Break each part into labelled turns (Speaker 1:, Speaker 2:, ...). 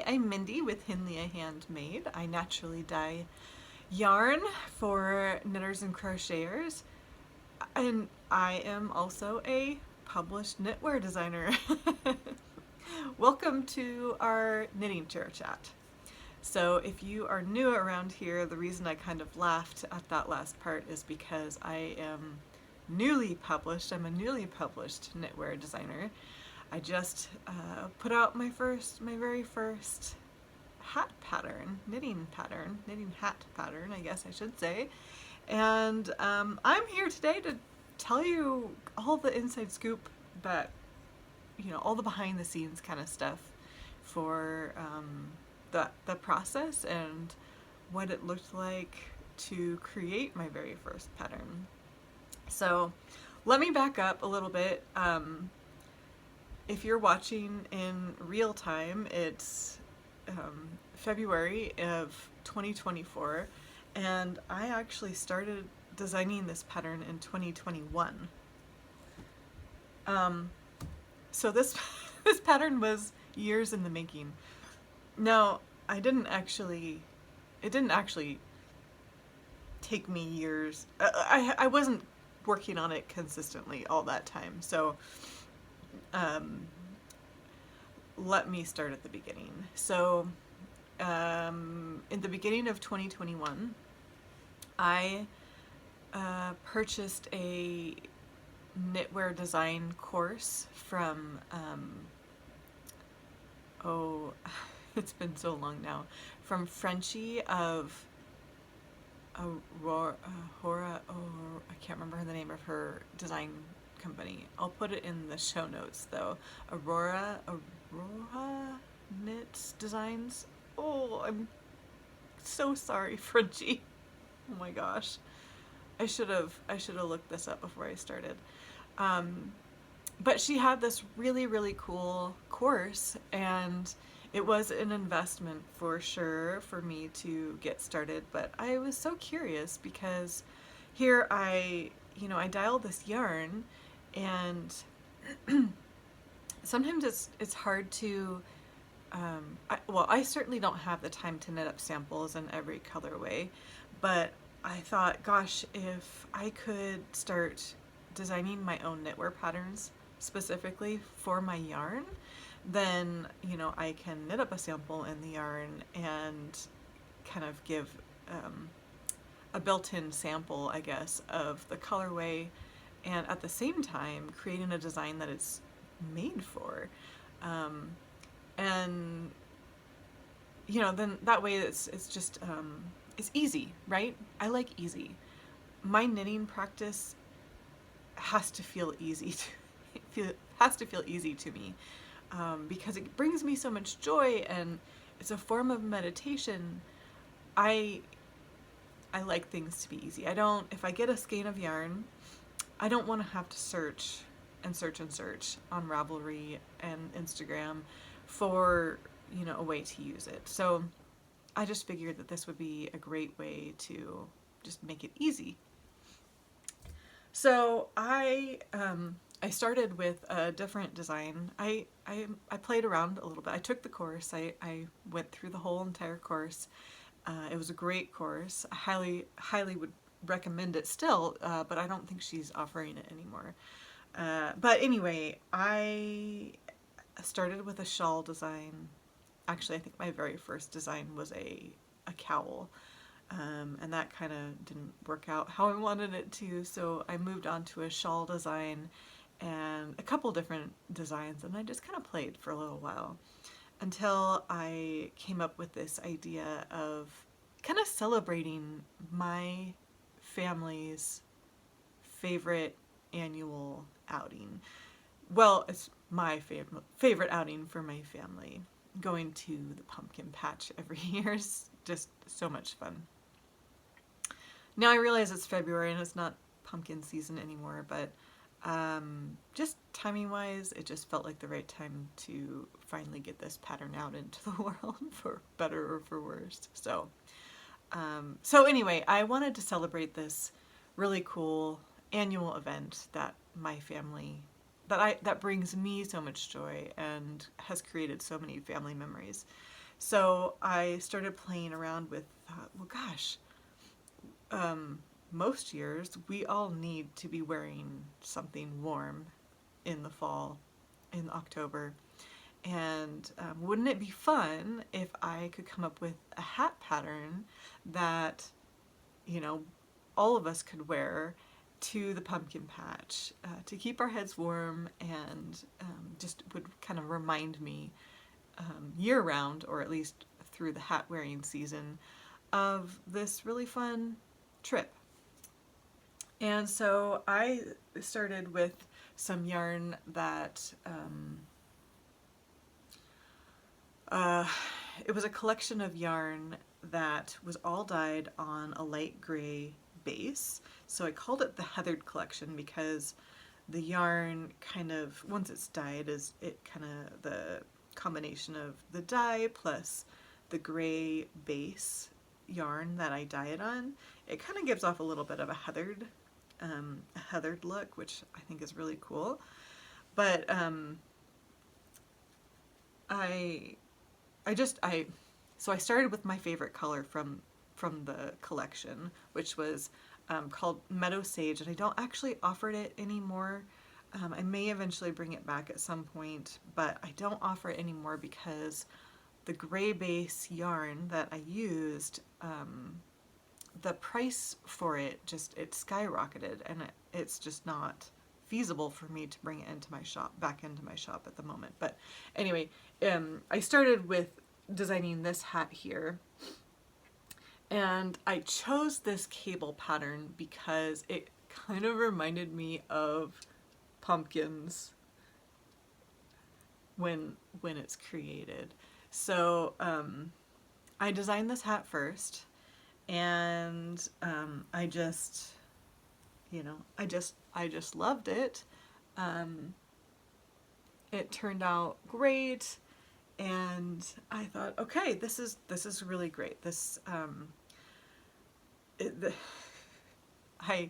Speaker 1: I'm Mindy with Hinley Handmade. I naturally dye yarn for knitters and crocheters, and I am also a published knitwear designer. Welcome to our knitting chair chat. So if you are new around here, the reason I kind of laughed at that last part is because I am newly published. I'm a newly published knitwear designer. I just put out my very first hat pattern, knitting hat pattern, I guess I should say. And I'm here today to tell you all the inside scoop, but all the behind the scenes kind of stuff for the process and what it looked like to create my very first pattern. So let me back up a little bit. If you're watching in real time, it's February of 2024, and I actually started designing this pattern in 2021. So this this pattern was years in the making. Now, it didn't actually take me years. I wasn't working on it consistently all that time. So let me start at the beginning. So in the beginning of 2021, I purchased a knitwear design course from, it's been so long now, from Frenchie of Aurora, I can't remember the name of her design company. I'll put it in the show notes though. Aurora Knits Designs. Oh, I'm so sorry, Frenchie. Oh my gosh. I should have looked this up before I started. But she had this really cool course, and it was an investment for sure for me to get started, but I was so curious because here I dye all this yarn, and sometimes it's hard to, I certainly don't have the time to knit up samples in every colorway, but I thought, gosh, if I could start designing my own knitwear patterns specifically for my yarn, then I can knit up a sample in the yarn and kind of give a built-in sample, I guess, of the colorway, and at the same time creating a design that it's made for. And then that way it's just it's easy, right? I like easy. My knitting practice has to feel easy to me, because it brings me so much joy, and it's a form of meditation. I like things to be easy. If I get a skein of yarn, I don't want to have to search on Ravelry and Instagram for a way to use it. So I just figured that this would be a great way to just make it easy. So I started with a different design. I played around a little bit. I took the course. I went through the whole entire course. It was a great course. I highly would recommend it still, but I don't think she's offering it anymore. But anyway, I started with a shawl design. Actually, I think my very first design was a cowl. And that kind of didn't work out how I wanted it to, so I moved on to a shawl design and a couple different designs, and I just kind of played for a little while until I came up with this idea of kind of celebrating my family's favorite annual outing. Well, it's my favorite outing for my family. Going to the pumpkin patch every year is just so much fun. Now I realize it's February and it's not pumpkin season anymore, but just timing wise, it just felt like the right time to finally get this pattern out into the world, for better or for worse. So anyway, I wanted to celebrate this really cool annual event that my family, that brings me so much joy and has created so many family memories. So I started playing around with, well, gosh, most years we all need to be wearing something warm in the fall, in October. And wouldn't it be fun if I could come up with a hat pattern that, you know, all of us could wear to the pumpkin patch to keep our heads warm and just would kind of remind me year round, or at least through the hat wearing season, of this really fun trip. And so I started with some yarn that uh, it was a collection of yarn that was all dyed on a light gray base. So I called it the Heathered Collection because the yarn kind of, once it's dyed, is it kind of the combination of the dye plus the gray base yarn that I dye it on, it kind of gives off a little bit of a heathered look, which I think is really cool. But I so I started with my favorite color from the collection, which was called Meadow Sage, and I don't actually offer it anymore. I may eventually bring it back at some point, but I don't offer it anymore because the gray base yarn that I used, the price for it it skyrocketed, and it's just not feasible for me to bring it into my shop, back into my shop at the moment. But anyway, I started with designing this hat here, and I chose this cable pattern because it kind of reminded me of pumpkins when it's created. So I designed this hat first, and I just, I just loved it. It turned out great, and I thought, okay, this is really great. This I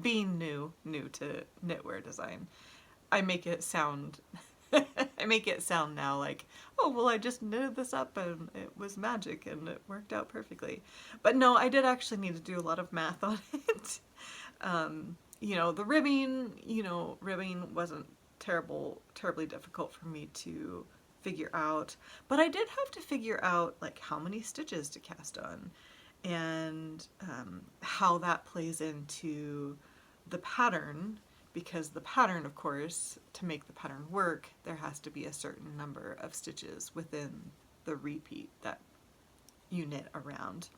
Speaker 1: being new to knitwear design, I make it sound I make it sound now like, oh, well, I just knitted this up and it was magic and it worked out perfectly. But no, I did actually need to do a lot of math on it. The ribbing wasn't terribly difficult for me to figure out, but I did have to figure out like how many stitches to cast on, and how that plays into the pattern, because the pattern, of course, to make the pattern work, there has to be a certain number of stitches within the repeat that you knit around.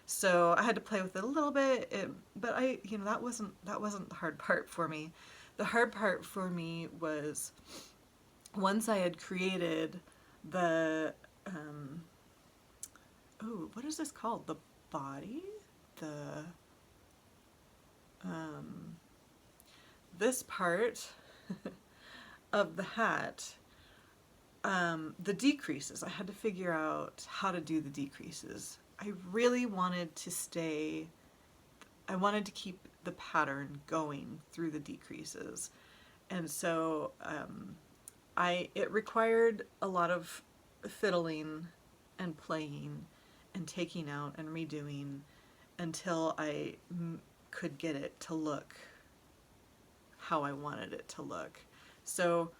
Speaker 1: So I had to play with it a little bit, but that wasn't the hard part for me. The hard part for me was once I had created the what is this called? The body? This part of the hat, the decreases, I had to figure out how to do the decreases. I really wanted I wanted to keep the pattern going through the decreases. And so it required a lot of fiddling and playing and taking out and redoing until I could get it to look how I wanted it to look. So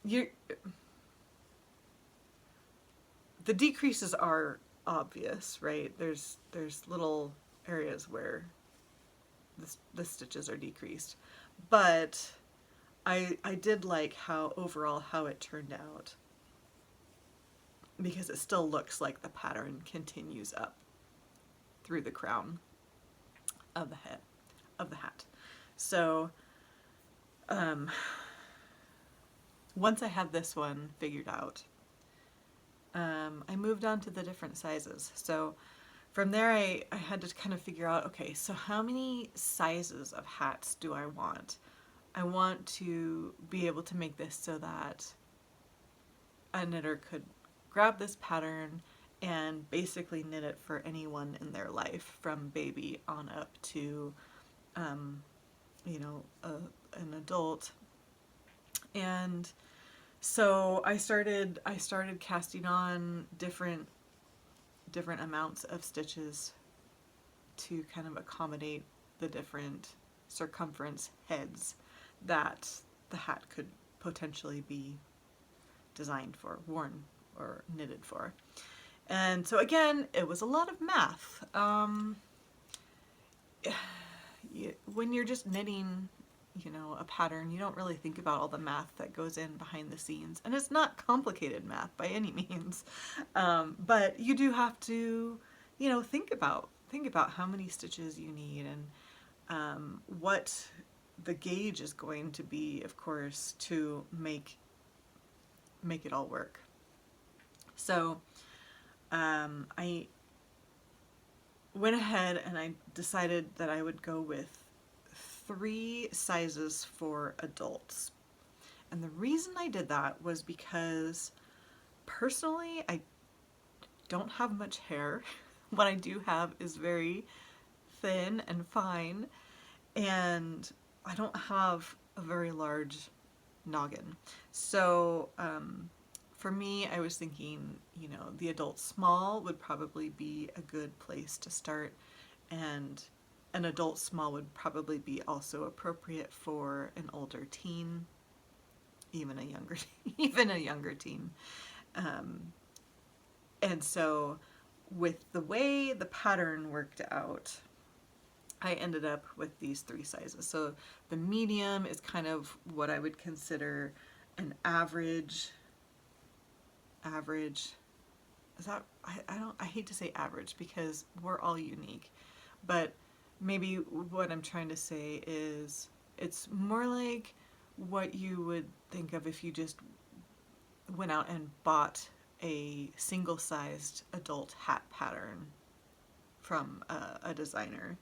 Speaker 1: the decreases are obvious, right? There's little areas where the stitches are decreased, but I did like how it turned out, because it still looks like the pattern continues up through the crown of the hat. So once I had this one figured out, I moved on to the different sizes. So from there, I had to kind of figure out, okay, so how many sizes of hats do I want? I want to be able to make this so that a knitter could grab this pattern and basically knit it for anyone in their life, from baby on up to, an adult. And So I started casting on different amounts of stitches to kind of accommodate the different circumference heads that the hat could potentially be designed for, worn or knitted for. And so again, it was a lot of math. When you're just knitting, a pattern, you don't really think about all the math that goes in behind the scenes. And it's not complicated math by any means. But you do have to, think about how many stitches you need and what the gauge is going to be, of course, to make it all work. So I went ahead and I decided that I would go with 3 sizes for adults. And the reason I did that was because personally I don't have much hair. What I do have is very thin and fine, and I don't have a very large noggin. So for me, I was thinking, the adult small would probably be a good place to start, and an adult small would probably be also appropriate for an older teen, even a younger, even a younger teen. And so, with the way the pattern worked out, I ended up with these 3 sizes. So the medium is kind of what I would consider an average. Is that, I hate to say average because we're all unique, but maybe what I'm trying to say is it's more like what you would think of if you just went out and bought a single-sized adult hat pattern from a designer.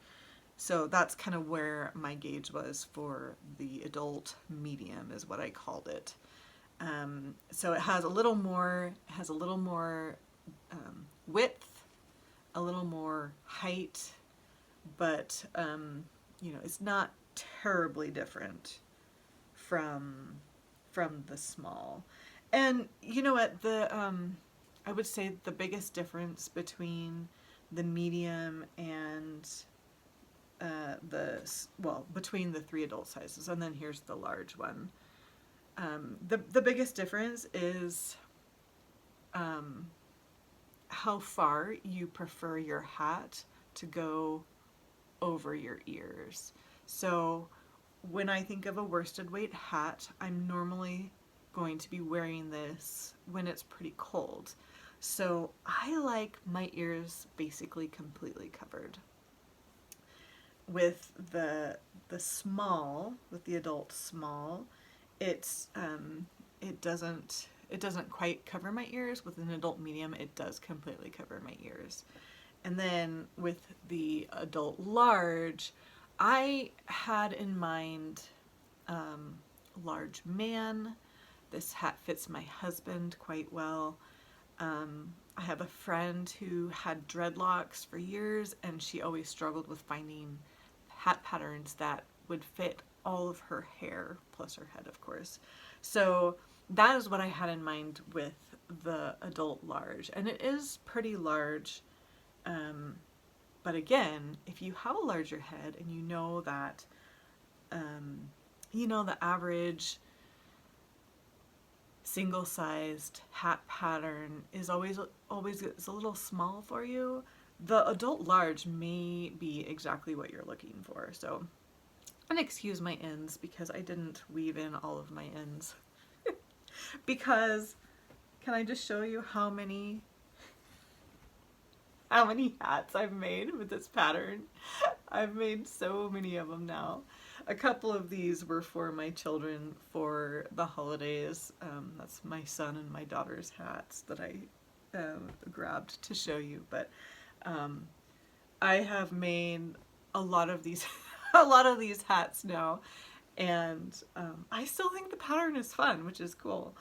Speaker 1: So that's kind of where my gauge was for the adult medium, is what I called it. So it has a little more, width, a little more height, but it's not terribly different from the small. And you know what, I would say the biggest difference between the medium and between the 3 adult sizes, and then here's the large one. The biggest difference is how far you prefer your hat to go over your ears. So when I think of a worsted weight hat, I'm normally going to be wearing this when it's pretty cold. So I like my ears basically completely covered. With the small, with the adult small, it doesn't quite cover my ears. With an adult medium, it does completely cover my ears. And then with the adult large, I had in mind large man. This hat fits my husband quite well. I have a friend who had dreadlocks for years, and she always struggled with finding hat patterns that would fit all of her hair, plus her head, of course. So that is what I had in mind with the adult large, and it is pretty large. But again, if you have a larger head and you know that, the average single-sized hat pattern is always is a little small for you, the adult large may be exactly what you're looking for. So, and excuse my ends because I didn't weave in all of my ends. Because, can I just show you how many hats I've made with this pattern? I've made so many of them now. A couple of these were for my children for the holidays. That's my son and my daughter's hats that I grabbed to show you. But I have made a lot of these hats now, and I still think the pattern is fun, which is cool.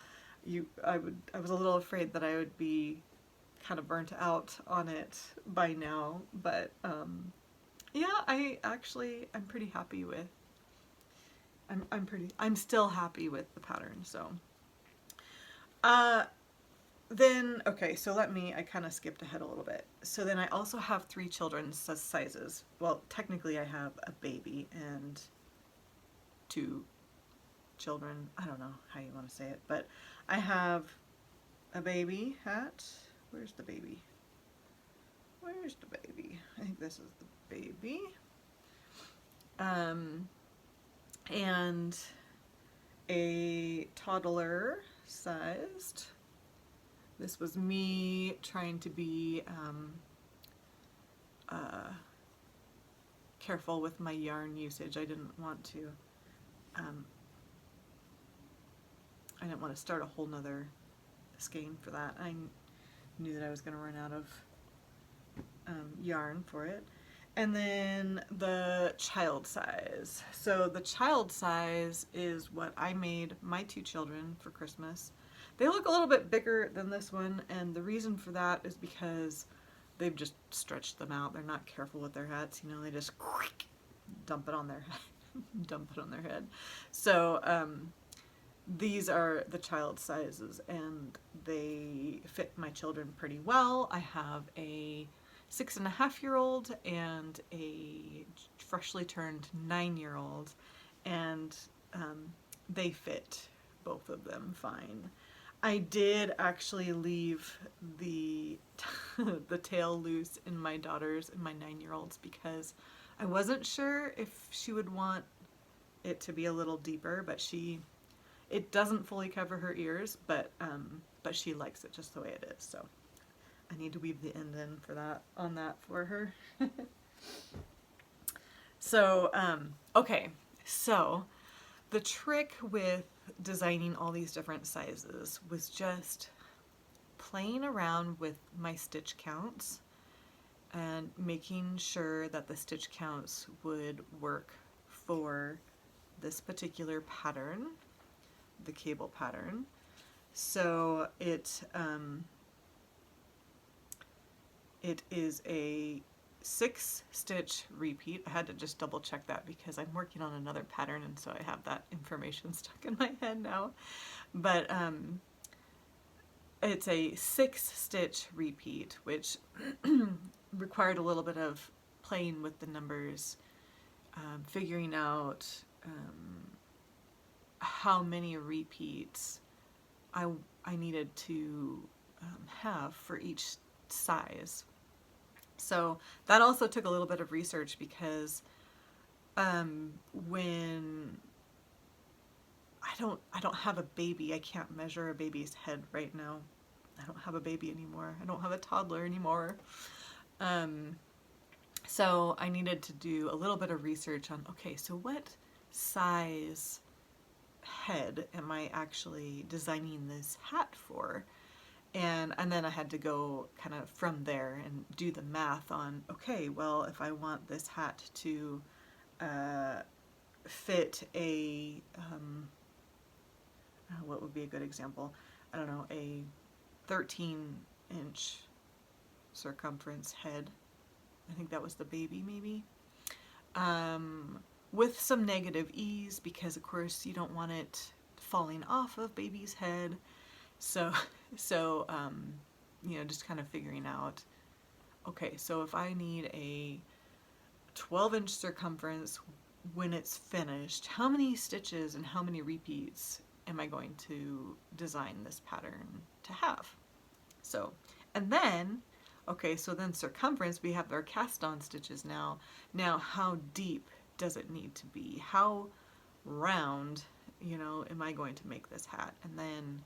Speaker 1: I was a little afraid that I would be kind of burnt out on it by now, but yeah, I'm pretty happy with. I'm still happy with the pattern. So Uh, then, okay, so I kind of skipped ahead a little bit. So then I also have three children's sizes. Well, technically I have a baby and two children. I don't know how you want to say it, but I have a baby hat. Where's the baby? Where's the baby? I think this is the baby. And a toddler sized. This was me trying to be careful with my yarn usage. I didn't want to start a whole nother skein for that. I knew that I was going to run out of yarn for it. And then the child size. So the child size is what I made my two children for Christmas. They look a little bit bigger than this one, and the reason for that is because they've just stretched them out. They're not careful with their hats, you know, they just dump it on their head. Dump it on their head. So these are the child sizes, and they fit my children pretty well. I have a 6.5-year-old and a freshly turned 9-year-old, and they fit both of them fine. I did actually leave the the tail loose in my daughter's and my 9-year-old's because I wasn't sure if she would want it to be a little deeper, but it doesn't fully cover her ears, but she likes it just the way it is. So I need to weave the end in for that for her. So okay, so the trick with designing all these different sizes was just playing around with my stitch counts and making sure that the stitch counts would work for this particular pattern, the cable pattern. So it is a 6-stitch repeat. I had to just double check that because I'm working on another pattern, and so I have that information stuck in my head now. But it's a 6-stitch repeat, which required a little bit of playing with the numbers, figuring out how many repeats I needed to have for each size. So that also took a little bit of research because when I don't have a baby, I can't measure a baby's head right now. I don't have a baby anymore. I don't have a toddler anymore. So I needed to do a little bit of research on, okay, so what size head am I actually designing this hat for? And then I had to go kind of from there and do the math on, okay, well, if I want this hat to fit a, what would be a good example? I don't know, a 13-inch circumference head. I think that was the baby, maybe. With some negative ease, because of course you don't want it falling off of baby's head. So you know, just kind of figuring out, okay, so if I need a 12-inch circumference when it's finished, how many stitches and how many repeats am I going to design this pattern to have? So, and then, okay, so then circumference, we have our cast-on stitches now. Now, how deep does it need to be? How round, you know, am I going to make this hat? And then,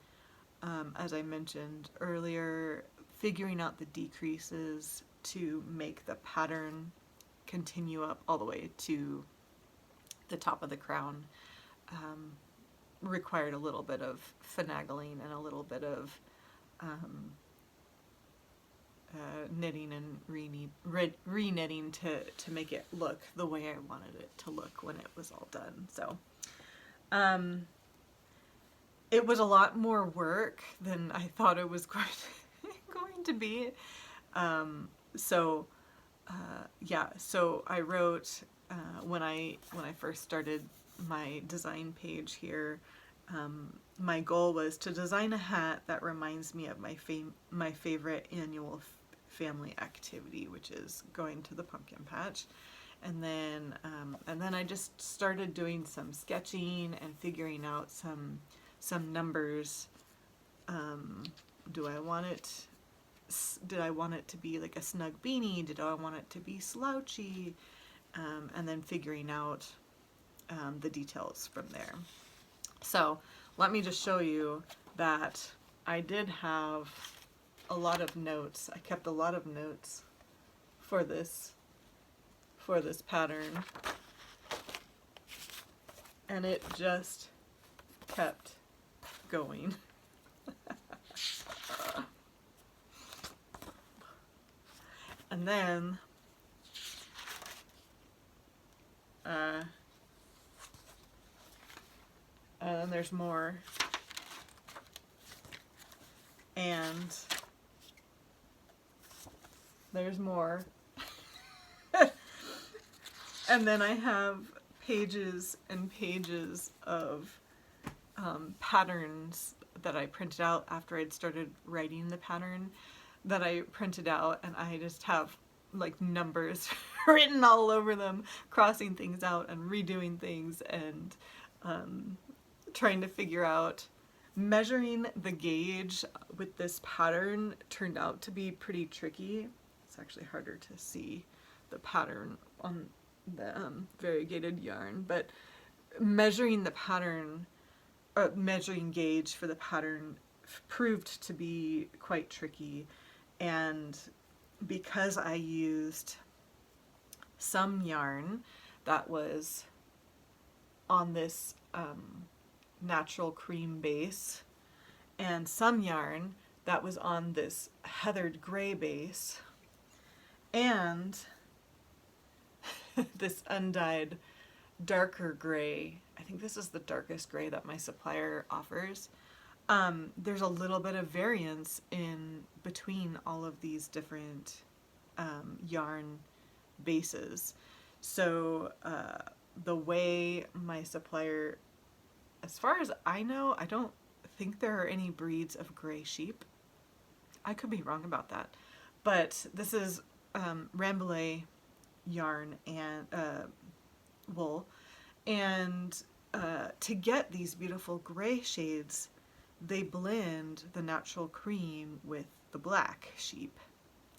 Speaker 1: as I mentioned earlier, figuring out the decreases to make the pattern continue up all the way to the top of the crown required a little bit of finagling and a little bit of knitting and re-knitting to make it look the way I wanted it to look when it was all done. So it was a lot more work than I thought it was going to be. Yeah, so I wrote when I first started my design page here, my goal was to design a hat that reminds me of my favorite annual family activity, which is going to the pumpkin patch. And then I just started doing some sketching and figuring out some numbers. Do I want it? Did I want it to be like a snug beanie? Did I want it to be slouchy? And then figuring out the details from there. So let me just show you that I did have a lot of notes. I kept a lot of notes for this pattern, and it just kept going. And then there's more, and there's more. And then I have pages and pages of patterns that I printed out after I'd started writing the pattern that I printed out, and I just have like numbers written all over them, crossing things out and redoing things, and trying to figure out. Measuring the gauge with this pattern turned out to be pretty tricky. It's actually harder to see the pattern on the variegated yarn, but measuring the pattern, measuring gauge for the pattern proved to be quite tricky. And because I used some yarn that was on this natural cream base and some yarn that was on this heathered gray base and this undyed darker gray, I think this is the darkest gray that my supplier offers, there's a little bit of variance in between all of these different yarn bases. So the way my supplier, as far as I know, I don't think there are any breeds of gray sheep. I could be wrong about that. But this is Rambouillet yarn and wool. And to get these beautiful gray shades, they blend the natural cream with the black sheep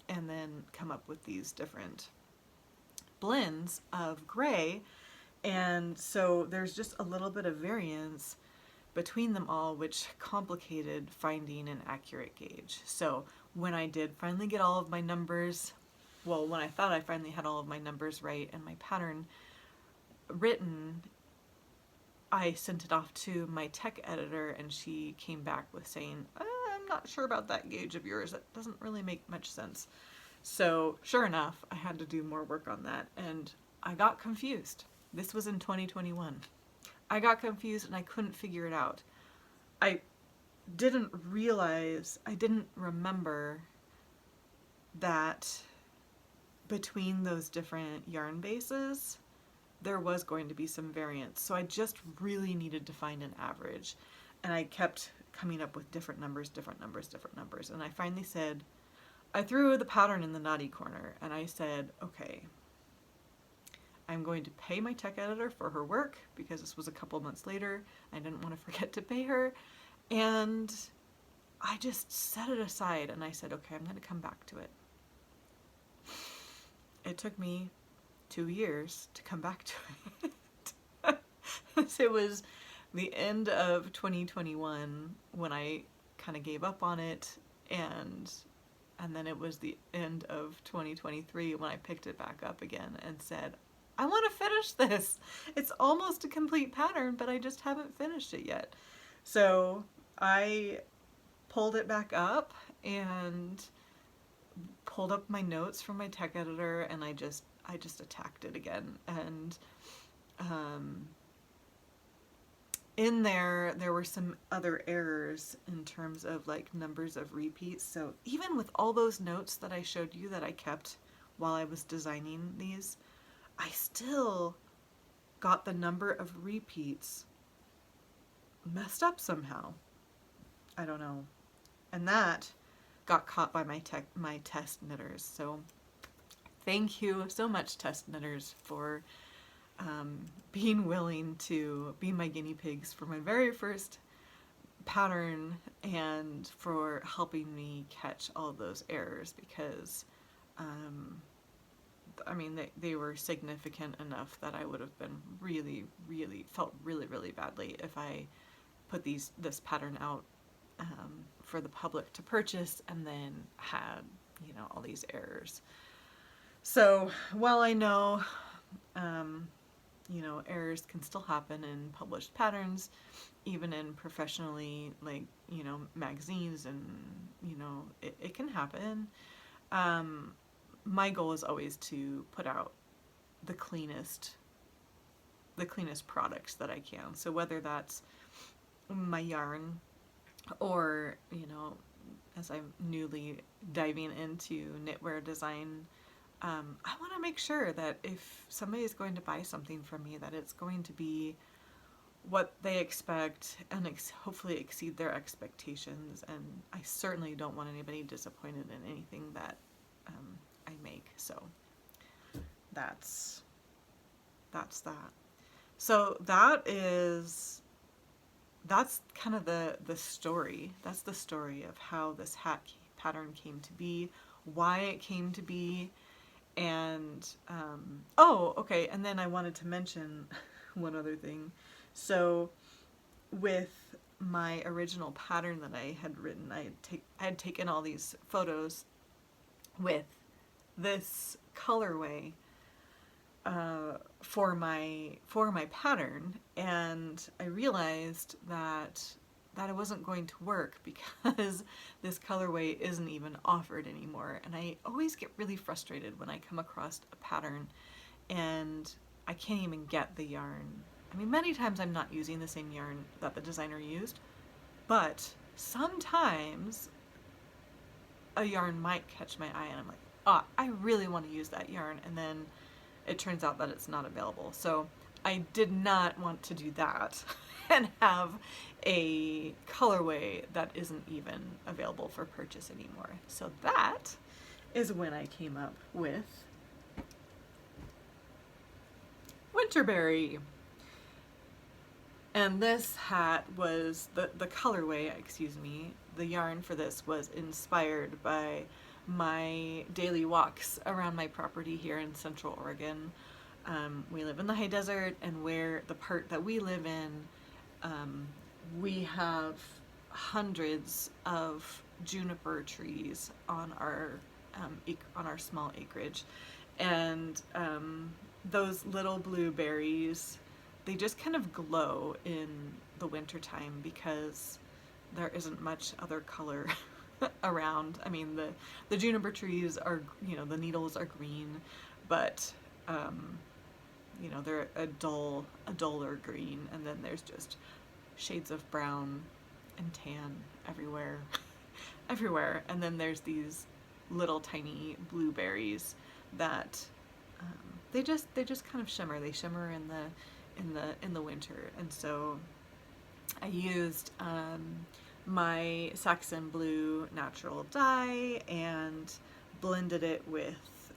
Speaker 1: and then come up with these different blends of gray. And so there's just a little bit of variance between them all, which complicated finding an accurate gauge. So when I did finally get all of my numbers, well, when I thought I finally had all of my numbers right and my pattern written, I sent it off to my tech editor, and she came back with saying, I'm not sure about that gauge of yours. That doesn't really make much sense. So sure enough, I had to do more work on that, and I got confused. This was in 2021. I got confused and I couldn't figure it out. I didn't remember that between those different yarn bases, there was going to be some variance. So I just really needed to find an average. And I kept coming up with different numbers. And I finally said, I threw the pattern in the naughty corner and I said, okay, I'm going to pay my tech editor for her work because this was a couple months later. I didn't want to forget to pay her. And I just set it aside and I said, okay, I'm going to come back to it. It took me 2 years to come back to it. It was the end of 2021 when I kind of gave up on it, and then it was the end of 2023 when I picked it back up again and said, I want to finish this. It's almost a complete pattern, but I just haven't finished it yet. So I pulled it back up and pulled up my notes from my tech editor, and I just attacked it again. And in there were some other errors in terms of like numbers of repeats. So even with all those notes that I showed you that I kept while I was designing these, I still got the number of repeats messed up somehow. I don't know. And that got caught by my test knitters. So thank you so much, test knitters, for being willing to be my guinea pigs for my very first pattern and for helping me catch all of those errors, because I mean, they were significant enough that I would have been felt really badly if I put this pattern out for the public to purchase and then had, all these errors. So while I know, errors can still happen in published patterns, even in professionally, like, magazines, and, it can happen. My goal is always to put out the cleanest products that I can. So whether that's my yarn, or, as I'm newly diving into knitwear design, I want to make sure that if somebody is going to buy something from me, that it's going to be what they expect and hopefully exceed their expectations. And I certainly don't want anybody disappointed in anything that I make. So that's that. So that's kind of the story. That's the story of how this hat pattern came to be, why it came to be, and oh, okay. And then I wanted to mention one other thing. So with my original pattern that I had written, I had taken all these photos with this colorway for my pattern, and I realized that it wasn't going to work because this colorway isn't even offered anymore. And I always get really frustrated when I come across a pattern and I can't even get the yarn. I mean, many times I'm not using the same yarn that the designer used, but sometimes a yarn might catch my eye and I'm like, oh, I really want to use that yarn, and then it turns out that it's not available. So I did not want to do that and have a colorway that isn't even available for purchase anymore. So that is when I came up with Winterberry. And this hat was, the colorway, excuse me, the yarn for this was inspired by my daily walks around my property here in Central Oregon. We live in the high desert, and where the part that we live in, we have hundreds of juniper trees on our small acreage, and those little blueberries, they just kind of glow in the wintertime because there isn't much other color around. I mean, the juniper trees are, the needles are green, but they're a duller green, and then there's just shades of brown and tan everywhere. And then there's these little tiny blueberries that they just kind of shimmer. They shimmer in the winter. And so I used my Saxon Blue natural dye and blended it with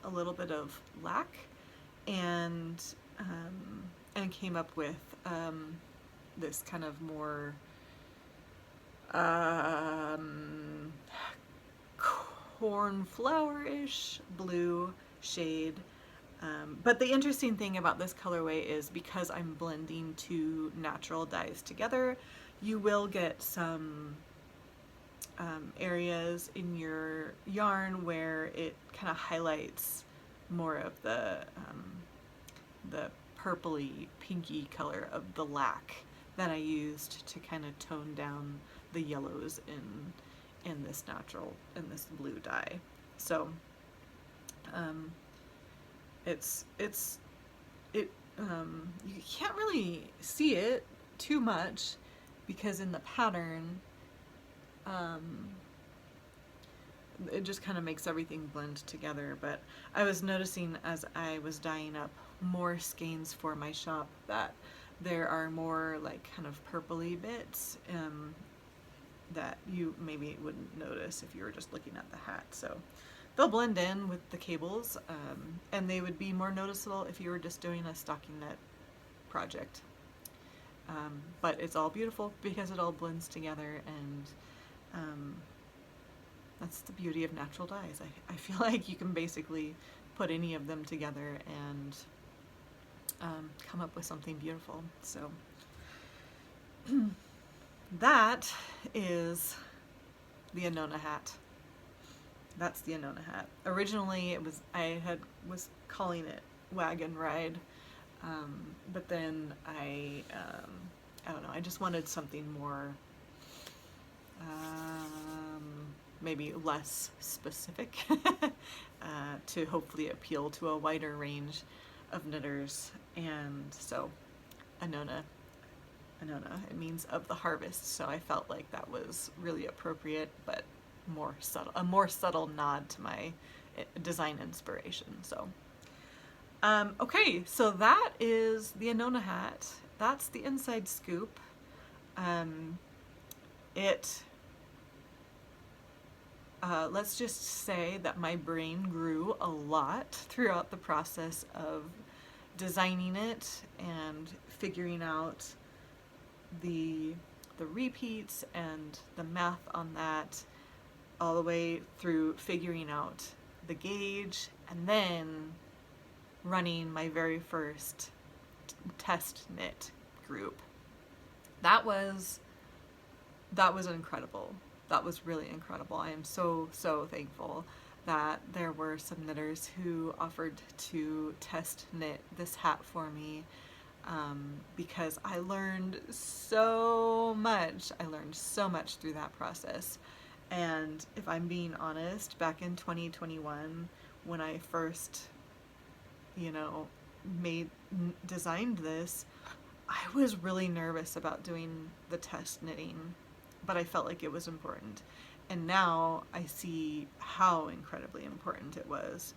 Speaker 1: a little bit of lac, and came up with this kind of more cornflower-ish blue shade. But the interesting thing about this colorway is because I'm blending two natural dyes together, you will get some areas in your yarn where it kind of highlights more of the purpley pinky color of the lac that I used to kind of tone down the yellows in this blue dye. So you can't really see it too much because in the pattern it just kind of makes everything blend together. But I was noticing as I was dyeing up more skeins for my shop that There are more like kind of purpley bits that you maybe wouldn't notice if you were just looking at the hat. So they'll blend in with the cables, and they would be more noticeable if you were just doing a stocking knit project. But it's all beautiful because it all blends together, and that's the beauty of natural dyes. I feel like you can basically put any of them together and come up with something beautiful. So that is the Annona hat. That's the Annona hat. Originally, was calling it Wagon Ride, but then I don't know. I just wanted something more, maybe less specific, to hopefully appeal to a wider range of knitters. And so, Annona, it means of the harvest. So I felt like that was really appropriate, but a more subtle nod to my design inspiration. So, okay, so that is the Annona hat. That's the inside scoop. Let's just say that my brain grew a lot throughout the process of designing it and figuring out the repeats and the math on that, all the way through figuring out the gauge and then running my very first test knit group. That was incredible. That was really incredible. I am so thankful that there were some knitters who offered to test knit this hat for me, because I learned so much. I learned so much through that process. And if I'm being honest, back in 2021, when I first, designed this, I was really nervous about doing the test knitting, but I felt like it was important. And now I see how incredibly important it was.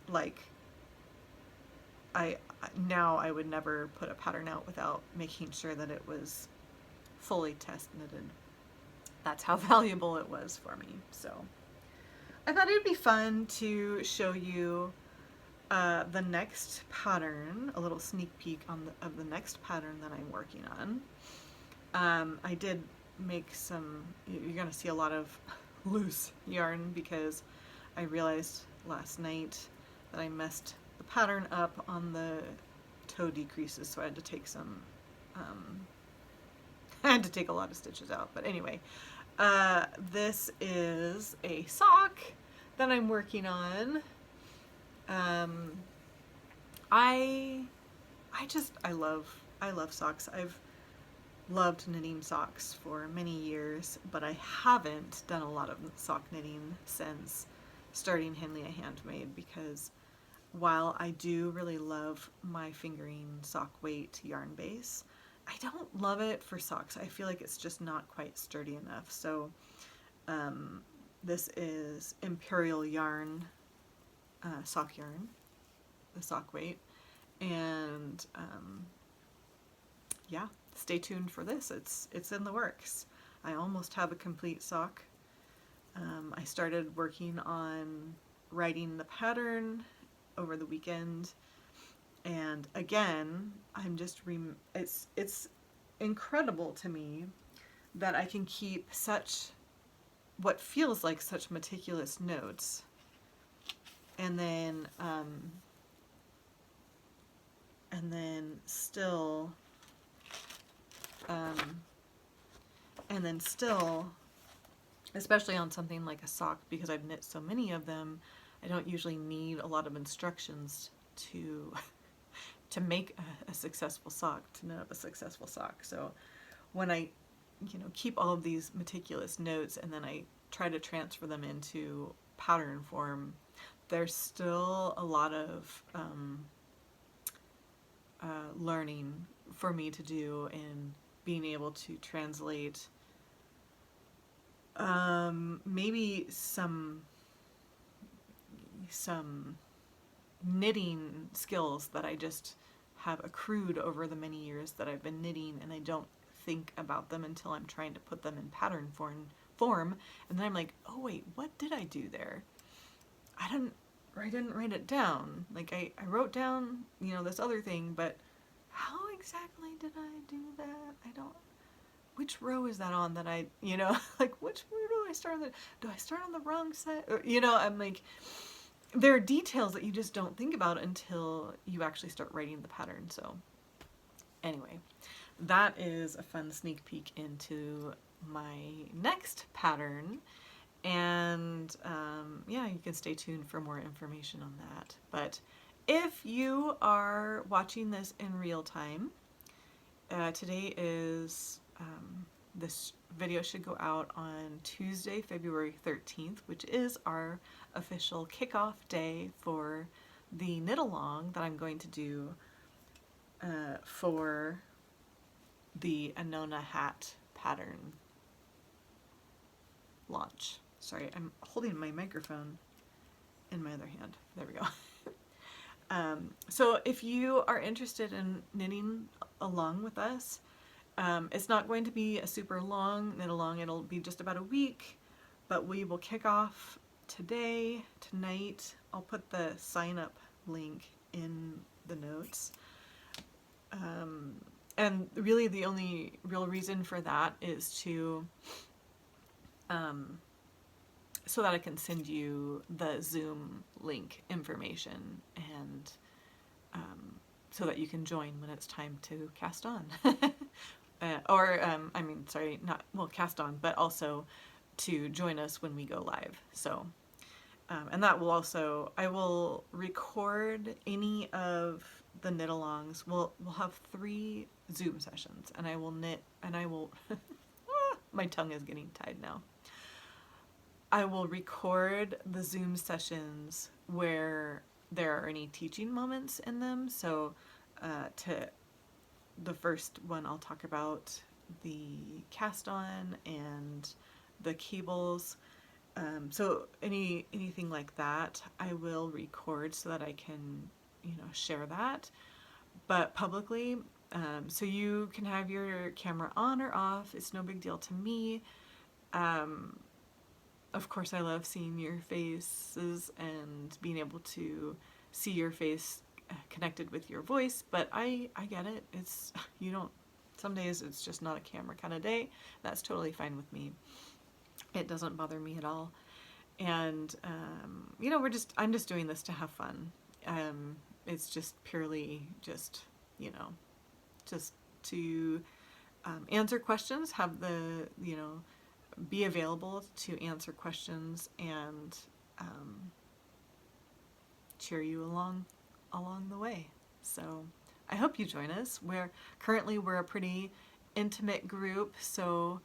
Speaker 1: Like, now I would never put a pattern out without making sure that it was fully test knitted. That's how valuable it was for me. So I thought it'd be fun to show you the next pattern, a little sneak peek of the next pattern that I'm working on. I did make you're going to see a lot of loose yarn because I realized last night that I messed the pattern up on the toe decreases, so I had to take I had to take a lot of stitches out. But anyway, this is a sock that I'm working on. I love socks. I've loved knitting socks for many years, but I haven't done a lot of sock knitting since starting Henley Handmade, because while I do really love my fingering sock weight yarn base, I don't love it for socks. I feel like it's just not quite sturdy enough. So this is Imperial Yarn sock yarn, the sock weight, and yeah, stay tuned for this. It's in the works. I almost have a complete sock. I started working on writing the pattern over the weekend, and again, I'm just it's incredible to me that I can keep what feels like such meticulous notes, and then still especially on something like a sock, because I've knit so many of them, I don't usually need a lot of instructions to make a successful sock, to knit up a successful sock. So when I keep all of these meticulous notes and then I try to transfer them into pattern form, there's still a lot of learning for me to do in being able to translate maybe some knitting skills that I just have accrued over the many years that I've been knitting, and I don't think about them until I'm trying to put them in pattern form, and then I'm like, oh wait, what did I do there? I didn't write it down. Like I wrote down, you know, this other thing, but how exactly did I do that? I don't, which row is that on that I, you know, like which row do I start on do I start on the wrong side? Or, you know, I'm like, there are details that you just don't think about until you actually start writing the pattern. So anyway, that is a fun sneak peek into my next pattern. And yeah, you can stay tuned for more information on that. But if you are watching this in real time, today is, this video should go out on Tuesday, February 13th, which is our official kickoff day for the knit along that I'm going to do for the Anona hat pattern launch. Sorry, I'm holding my microphone in my other hand. There we go. So if you are interested in knitting along with us, it's not going to be a super long knit along. It'll be just about a week, but we will kick off tonight. I'll put the sign up link in the notes. And really the only real reason for that is to so that I can send you the Zoom link information, and so that you can join when it's time to cast on. I mean, sorry, not, well, cast on, but also to join us when we go live. So, and that will also, I will record any of the knit alongs. We'll have 3 Zoom sessions, and I will knit, and I will, my tongue is getting tied now. I will record the Zoom sessions where there are any teaching moments in them. So to the first one, I'll talk about the cast on and the cables. So anything like that, I will record so that I can, you know, share that, but publicly. So you can have your camera on or off. It's no big deal to me. Of course, I love seeing your faces and being able to see your face connected with your voice, but I get it. It's, you don't, some days it's just not a camera kind of day. That's totally fine with me. It doesn't bother me at all. And, you know, I'm just doing this to have fun. It's just purely just, you know, just to answer questions, have the, you know, be available to answer questions and cheer you along the way. So I hope you join us. Currently we're a pretty intimate group, so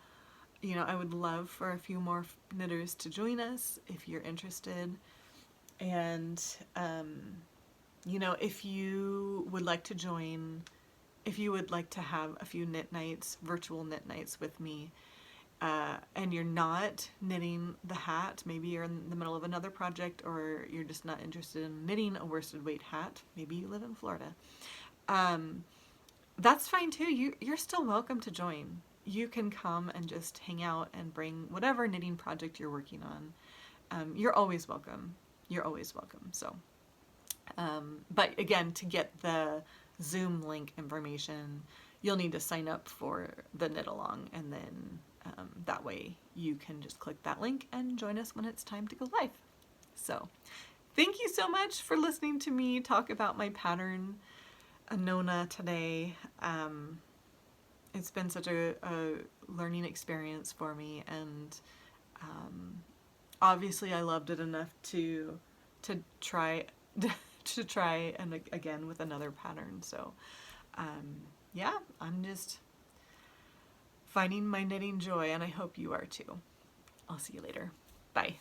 Speaker 1: you know, I would love for a few more knitters to join us if you're interested. And you know, if you would like to join, if you would like to have a few knit nights, virtual knit nights with me, and you're not knitting the hat, maybe you're in the middle of another project, or you're just not interested in knitting a worsted weight hat, maybe you live in Florida, that's fine too. You're still welcome to join. You can come and just hang out and bring whatever knitting project you're working on. You're always welcome. You're always welcome. So, but again, to get the Zoom link information, you'll need to sign up for the knit along, and then that way you can just click that link and join us when it's time to go live. So thank you so much for listening to me talk about my pattern Anona today. It's been such a learning experience for me, and obviously I loved it enough to try to try and again with another pattern. So yeah, I'm just finding my knitting joy, and I hope you are too. I'll see you later. Bye.